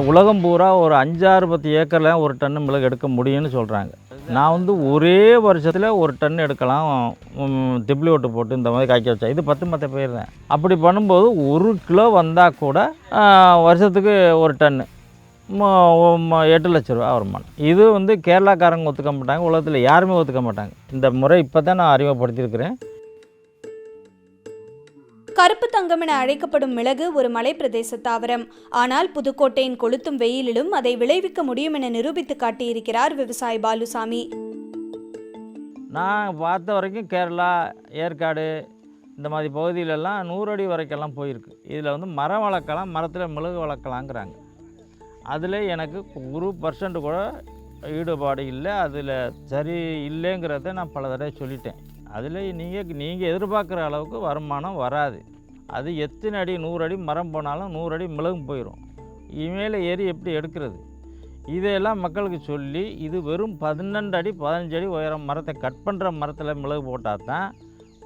உலகம் பூரா ஒரு 5-6-10 ஏக்கரில் ஒரு டன்னு மிளகு எடுக்க முடியும்னு சொல்கிறாங்க. நான் வந்து ஒரே வருஷத்தில் ஒரு டன் எடுக்கலாம். திப்ளி ஓட்டு போட்டு இந்த மாதிரி காய்க்க வச்சா இது 10 பயிர் தான். அப்படி பண்ணும்போது 1 கிலோ வந்தால் கூட வருஷத்துக்கு ஒரு டன்னு 8 லட்ச ரூபா வருமானம். இது வந்து கேரளாக்காரங்க ஒத்துக்க மாட்டாங்க, உலகத்தில் யாருமே ஒத்துக்க மாட்டாங்க. இந்த முறை இப்போ தான் நான் அறிமுகப்படுத்தியிருக்கிறேன். கருப்பு தங்கம் என அழைக்கப்படும் மிளகு ஒரு மலை பிரதேச தாவரம். ஆனால் புதுக்கோட்டையின் கொளுத்தும் வெயிலிலும் அதை விளைவிக்க முடியும் என நிரூபித்து காட்டியிருக்கிறார் விவசாயி பாலுசாமி. நான் பார்த்த வரைக்கும் கேரளா, ஏற்காடு இந்த மாதிரி பகுதியிலெல்லாம் 100 அடி வரைக்கெல்லாம் போயிருக்கு. இதில் வந்து மரம் வளர்க்கலாம், மரத்தில் மிளகு வளர்க்கலாங்கிறாங்க. அதில் எனக்கு 1% கூட ஈடுபாடு இல்லை. அதில் சரி இல்லைங்கிறத நான் பல தடவை சொல்லிட்டேன். அதில் நீங்கள் எதிர்பார்க்குற அளவுக்கு வருமானம் வராது. அது எத்தனை அடி 100 அடி மரம் போனாலும் 100 அடி மிளகும் போயிடும். இமேல ஏறி எப்படி எடுக்கிறது? இதையெல்லாம் மக்களுக்கு சொல்லி இது வெறும் 12 அடி 15 அடி உயரம் மரத்தை கட் பண்ணுற மரத்தில் மிளகு போட்டால் தான்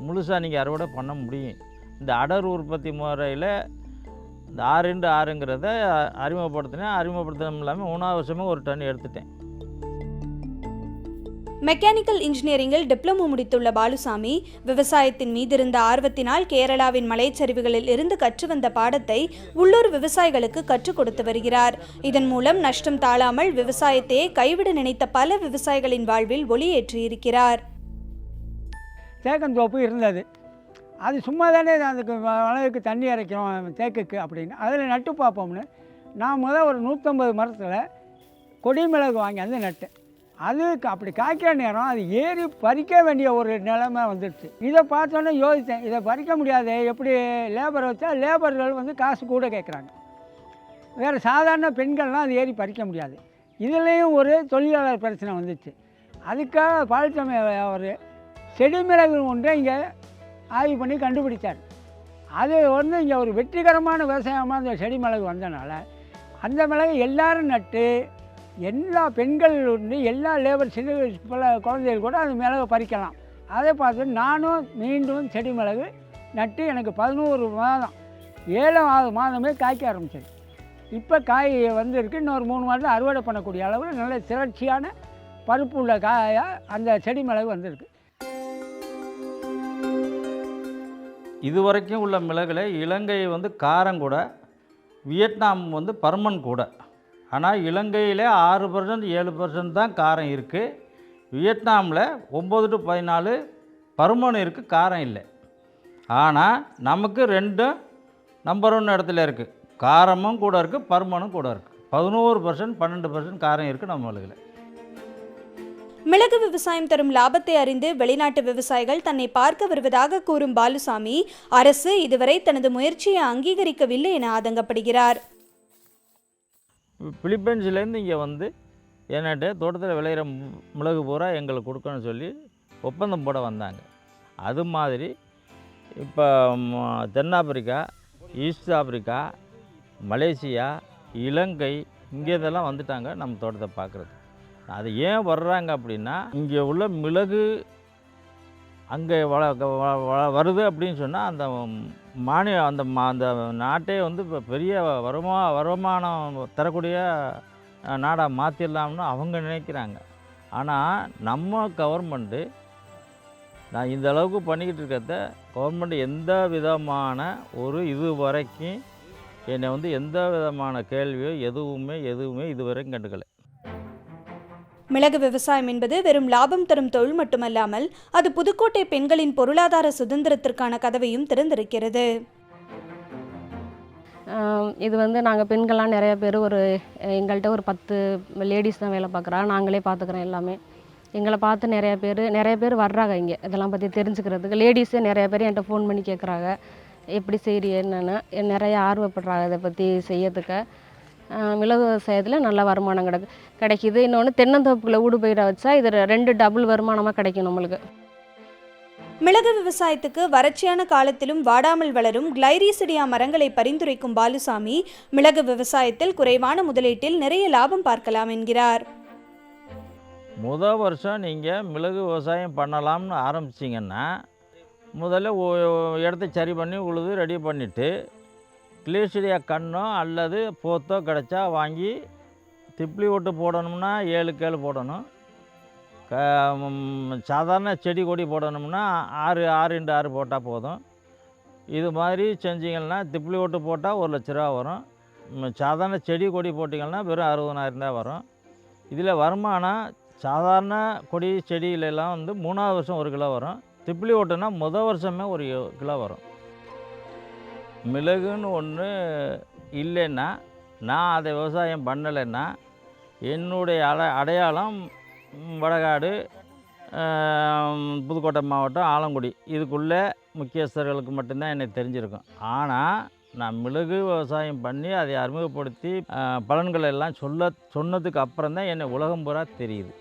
முழுசாக நீங்கள் அறுவடை பண்ண முடியும். இந்த அடர் உற்பத்தி முறையில் இந்த 6x6ங்கிறத அறிமுகப்படுத்தினோம் இல்லாமல் 3வது வருஷமே ஒரு டன் எடுத்துட்டேன். மெக்கானிக்கல் இன்ஜினியரிங்கில் டிப்ளமோ முடித்துள்ள பாலுசாமி விவசாயத்தின் மீதிருந்த ஆர்வத்தினால் கேரளாவின் மலைச்சரிவுகளில் இருந்து கற்று வந்த பாடத்தை உள்ளூர் விவசாயிகளுக்கு கற்றுக் கொடுத்து வருகிறார். இதன் மூலம் நஷ்டம் தாழாமல் விவசாயத்தையே கைவிட நினைத்த பல விவசாயிகளின் வாழ்வில் ஒளியேற்றியிருக்கிறார். தேக்கந்தோப்பு இருந்தது. அது சும்மா தானே அதுக்கு அளவுக்கு தண்ணி இறைக்கிறோம் தேக்குக்கு அப்படின்னு அதில் நட்டு பார்ப்போம்னு நான் ஒரு 150 மரத்தில் கொடி மிளகு வாங்கி அந்த நட்டேன். அதுக்கு அப்படி காய்க்கிற நேரம் அது ஏறி பறிக்க வேண்டிய ஒரு நிலைமை வந்துடுச்சு. இதை பார்த்தோன்னே யோசித்தேன், இதை பறிக்க முடியாது, எப்படி லேபரை வச்சா லேபர்கள் வந்து காசு கூட கேட்குறாங்க. வேறு சாதாரண பெண்கள்லாம் அது ஏறி பறிக்க முடியாது. இதுலேயும் ஒரு தொழிலாளர் பிரச்சனை வந்துச்சு. அதுக்காக பாலித்தமை அவர் செடி மிளகு ஒன்றை இங்கே ஆய்வு பண்ணி கண்டுபிடித்தார். அது வந்து இங்கே ஒரு வெற்றிகரமான விவசாயமாக அந்த செடி மிளகு வந்தனால அந்த மிளகு எல்லோரும் நட்டு எல்லா பெண்கள் வந்து எல்லா லேபர் சின்ன பல குழந்தைகள் கூட அந்த மிளகை பறிக்கலாம். அதை பார்த்து நானும் மீண்டும் செடி மிளகு நட்டு எனக்கு 11 மாதம் 7வது மாதமே காய்க்க ஆரம்பிச்சது. இப்போ காய் வந்துருக்கு. இன்னொரு 3 மாதத்தில் அறுவடை பண்ணக்கூடிய அளவில் நல்ல திரட்சியான பருப்பு உள்ள காயாக அந்த செடி மிளகு வந்திருக்கு. இதுவரைக்கும் உள்ள மிளகுல இலங்கை வந்து காரம் கூட, வியட்நாம் வந்து பருமன் கூட. ஆனால் இலங்கையில் 6% 7% தான் காரம் இருக்குது. வியட்நாமில் 9 to 14 பருமன் இருக்குது, காரம் இல்லை. ஆனால் நமக்கு 2 நம்பர் 1 இடத்துல இருக்குது. காரமும் கூட இருக்குது, பருமனும் கூட இருக்குது. 11% 12% காரம் இருக்குது நம்ம மிளகுல. மிளகு விவசாயம் தரும் லாபத்தை அறிந்து வெளிநாட்டு விவசாயிகள் தன்னை பார்க்க வருவதாக கூறும் பாலுசாமி அரசு இதுவரை தனது முயற்சியை அங்கீகரிக்கவில்லை என ஆதங்கப்படுகிறார். பிலிப்பைன்ஸ்லேருந்து இங்கே வந்து என்கிட்ட தோட்டத்தில் விளையிற மிளகு பூரா எங்களுக்கு கொடுக்கணும்னு சொல்லி ஒப்பந்தம் போட வந்தாங்க. அது மாதிரி இப்போ தென்னாப்பிரிக்கா, ஈஸ்ட் ஆப்பிரிக்கா, மலேசியா, இலங்கை இங்கேதெல்லாம் வந்துட்டாங்க நம்ம தோட்டத்தை பார்க்குறது. அது ஏன் வர்றாங்க அப்படின்னா இங்கே உள்ள மிளகு அங்கே வருது அப்படின்னு சொன்னால் அந்த அந்த நாட்டே வந்து இப்போ பெரிய வருமானம் தரக்கூடிய நாடாக மாற்றிடலாம்னு அவங்க நினைக்கிறாங்க. ஆனால் நம்ம கவர்மெண்ட்டு நான் இந்த அளவுக்கு பண்ணிக்கிட்டு இருக்கிறத கவர்மெண்ட் எந்த விதமான ஒரு இது வரைக்கும் என்னை வந்து எந்த விதமான கேள்வியோ எதுவுமே இதுவரைக்கும் கண்டுக்கலை. மிளகு விவசாயம் என்பது வெறும் லாபம் தரும் தொழில் மட்டுமல்லாமல் அது புதுக்கோட்டை பெண்களின் பொருளாதார சுதந்திரத்திற்கான கதவையும் திறந்திருக்கிறது. இது வந்து நாங்கள் பெண்கள்லாம் நிறைய பேர் எங்கள்கிட்ட ஒரு 10 லேடிஸ் தான் வேலை பார்க்குறா. நாங்களே பார்த்துக்குறோம் எல்லாமே. எங்களை பார்த்து நிறைய பேர் வர்றாங்க இங்கே இதெல்லாம் பற்றி தெரிஞ்சுக்கிறதுக்கு. லேடிஸே நிறைய பேர் என்கிட்ட ஃபோன் பண்ணி கேட்குறாங்க எப்படி செய்கிறீ என்னென்னு. நிறைய ஆர்வப்படுறாங்க இதை பற்றி செய்யறதுக்கு. மிளகு விவசாயத்தில் நல்ல வருமானம் கிடைக்கிது. இன்னொன்று தென்னந்தோப்புகளை ஊடுபயிர வச்சா இது 2 டபுள் வருமானமாக கிடைக்கும் நம்மளுக்கு. மிளகு விவசாயத்துக்கு வறட்சியான காலத்திலும் வாடாமல் வளரும் கிளைரீசிடியா மரங்களை பரிந்துரைக்கும் பாலுசாமி மிளகு விவசாயத்தில் குறைவான முதலீட்டில் நிறைய லாபம் பார்க்கலாம் என்கிறார். முதல் வருஷம் நீங்கள் மிளகு விவசாயம் பண்ணலாம்னு ஆரம்பிச்சிங்கன்னா முதல்ல இடத்த சரி பண்ணி உழுது ரெடி பண்ணிவிட்டு கிளேசிரியா கண்ணோ அல்லது போத்தோ கிடச்சா வாங்கி திப்ளி ஓட்டு போடணும்னா 7க்கு 7 போடணும். சாதாரண செடி கொடி போடணும்னா 6x6 போட்டால் போதும். இது மாதிரி செஞ்சிங்கன்னா திப்ளி ஓட்டு போட்டால் 1,00,000 ரூபா வரும். சாதாரண செடி கொடி போட்டிங்கன்னா வெறும் 60,000 தான் வரும். இதில் வருமானம் சாதாரண கொடி செடியிலெல்லாம் வந்து 3ஆவது வருஷம் 1 கிலோ வரும். திப்ளி ஓட்டுனா முதல் வருஷமே 1 கிலோ வரும். மிளகுன்னு ஒன்று இல்லைன்னா, நான் அதை விவசாயம் பண்ணலைன்னா, என்னுடைய அடையாளம் வடகாடு, புதுக்கோட்டை மாவட்டம், ஆலங்குடி இதுக்குள்ளே முக்கியஸ்தர்களுக்கு மட்டும்தான் எனக்கு தெரிஞ்சிருக்கும். ஆனால் நான் மிளகு விவசாயம் பண்ணி அதை அறிமுகப்படுத்தி பலன்கள் எல்லாம் சொன்னதுக்கு அப்புறம் தான் என்னை உலகம் பூரா தெரியுது.